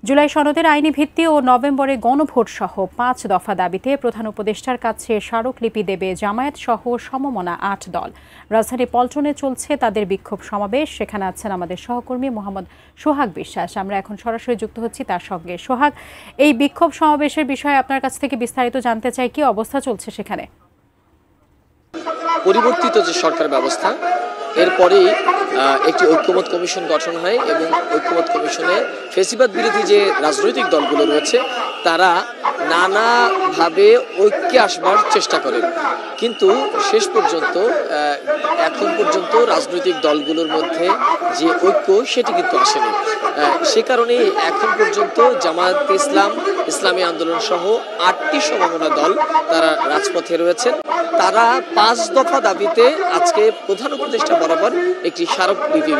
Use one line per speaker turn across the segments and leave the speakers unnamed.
জুলাই সনদের আইনি ভিত্তি ও নভেম্বরে গণভোট সহ ৫ দফা দাবিতে প্রধান উপদেষ্টার কাছে স্মারকলিপি দেবে জামায়াত সহ সমমনা ৮ দল। রাজধানী পল্টনে চলছে তাদের বিক্ষোভ সমাবেশ। সেখানে আছেন আমাদের সহকর্মী মোহাম্মদ সোহাগ বিশ্বাস। আমরা এখন সরাসরি যুক্ত হচ্ছি তার সঙ্গে। সোহাগ, এই বিক্ষোভ সমাবেশের বিষয়ে আপনার কাছ থেকে বিস্তারিত জানতে চাই, কি অবস্থা চলছে সেখানে?
পরিবর্তিত যে সরকার ব্যবস্থা, এরপরেই একটি ঐক্যমত কমিশন গঠন হয় এবং ঐক্যমত কমিশনে ফ্যাসিবাদ বিরোধী যে রাজনৈতিক দলগুলো রয়েছে তারা নানাভাবে ঐক্যে আসবার চেষ্টা করে, কিন্তু শেষ পর্যন্ত এখন পর্যন্ত রাজনৈতিক দলগুলোর মধ্যে যে ঐক্য সেটি কিন্তু আসেনি। সে কারণে এখন পর্যন্ত জামায়াত ইসলাম, ইসলামী আন্দোলন সহ ৮টি সমমনা দল তারা রাজপথে রয়েছেন। তারা ৫ দফা দাবিতে আজকে প্রধান উপদেষ্টা বরাবর একটি স্মারকলিপি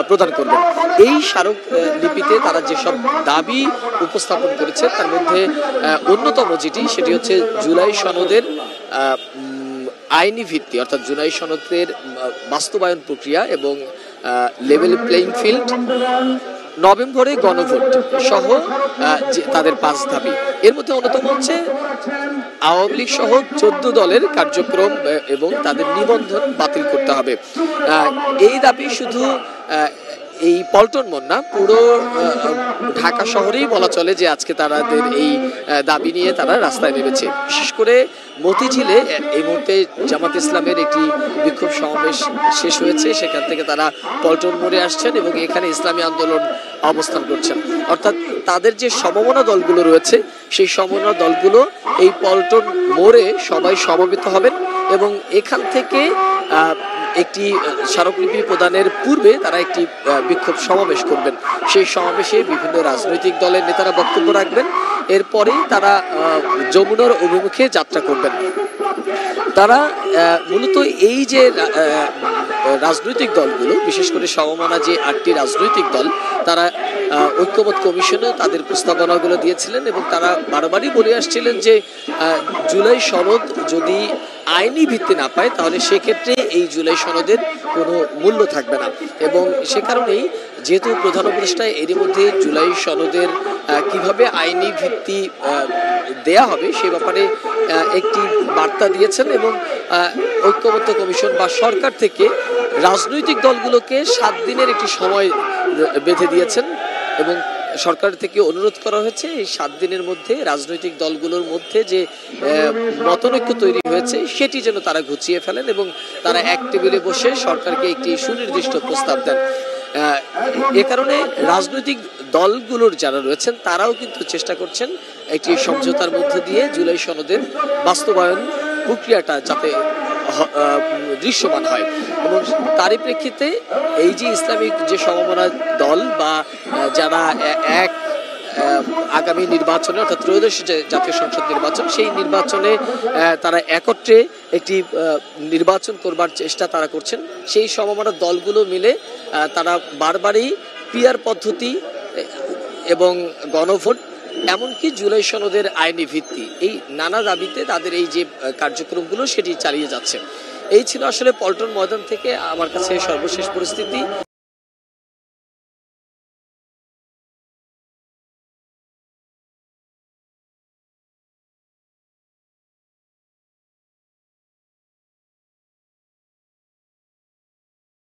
প্রদান করবেন। এই স্মারকলিপিতে তারা যেসব দাবি উপস্থাপন করেছে তার মধ্যে অন্যতম যেটি, সেটি হচ্ছে জুলাই সনদের আইনি ভিত্তি, অর্থাৎ জুলাই সনদের বাস্তবায়ন প্রক্রিয়া এবং লেভেল প্লেইং ফিল্ড, নভেম্বরে গণভোট সহ তাদের ৫ দাবি। এর মধ্যে অন্যতম হচ্ছে আওয়ামী লীগ সহ ১৪ দলের কার্যক্রম এবং তাদের নিবন্ধন বাতিল করতে হবে। এই দাবি শুধু এই পল্টন না, পুরো ঢাকা শহরেই বলা চলে যে আজকে তাদের এই দাবি নিয়ে তারা রাস্তায় নেমেছে। বিশেষ করে মতিঝিলে এই মুহূর্তে জামাত ইসলামের একটি বিক্ষোভ সমাবেশ শেষ হয়েছে, সেখান থেকে তারা পল্টন মোড়ে আসছেন এবং এখানে ইসলামী আন্দোলন অবস্থান করছেন। অর্থাৎ তাদের যে সমমনা দলগুলো রয়েছে সেই সমমনা দলগুলো এই পল্টন মোড়ে সবাই সমবেত হবেন এবং এখান থেকে একটি স্মারকলিপি প্রদানের পূর্বে তারা একটি বিক্ষোভ সমাবেশ করবেন। সেই সমাবেশে বিভিন্ন রাজনৈতিক দলের নেতারা বক্তব্য রাখবেন। এরপরেই তারা যমুনার অভিমুখে যাত্রা করবেন। তারা মূলত এই যে রাজনৈতিক দলগুলো, বিশেষ করে সমমনা যে ৮টি রাজনৈতিক দল, তারা ঐক্যমত কমিশনে তাদের প্রস্তাবনাগুলো দিয়েছিলেন এবং তারা বারবারই বলে আসছিলেন যে জুলাই সনদ যদি আইনি ভিত্তি না পায় তাহলে সেক্ষেত্রে এই জুলাই সনদের কোনো মূল্য থাকবে না। এবং সে কারণেই যেহেতু প্রধান উপদেষ্টা এরই মধ্যে জুলাই সনদের কিভাবে আইনি ভিত্তি দেয়া হবে সে ব্যাপারে একটি বার্তা দিয়েছেন এবং ঐক্যমত্য কমিশন বা সরকার থেকে রাজনৈতিক দলগুলোকে ৭ দিনের একটি সময় বেঁধে দিয়েছেন এবং সরকার থেকে অনুরোধ করা হয়েছে এই ৭ দিনের মধ্যে রাজনৈতিক দলগুলোর মধ্যে যে মতনৈক্য তৈরি হয়েছে সেটি যেন তারা ঘুচিয়ে ফেলেন এবং তারা এক টেবিলে বসে সরকারকে একটি সুনির্দিষ্ট প্রস্তাব দেন। এ কারণে রাজনৈতিক দলগুলোর যারা রয়েছেন তারাও কিন্তু চেষ্টা করছেন একটি সমঝোতার মধ্য দিয়ে জুলাই সনদের বাস্তবায়ন প্রক্রিয়াটা যাতে দৃশ্যমান হয় এবং তারই প্রেক্ষিতে এই যে ইসলামিক যে সমমনা দল বা যারা আগামী নির্বাচনে, অর্থাৎ ত্রয়োদশ জাতীয় সংসদ নির্বাচন, সেই নির্বাচনে তারা একত্রে একটি নির্বাচন করবার চেষ্টা তারা করছেন। সেই সমমনা দলগুলো মিলে তারা বারবারই পিআর পদ্ধতি এবং গণভোট, এমনকি জুলাই সনদের আইনি ভিত্তি, এই নানা দাবিতে তাদের এই যে কার্যক্রমগুলো সেটি চালিয়ে যাচ্ছে। এই ছিল আসলে পল্টন ময়দান থেকে আমার কাছে সর্বশেষ পরিস্থিতি।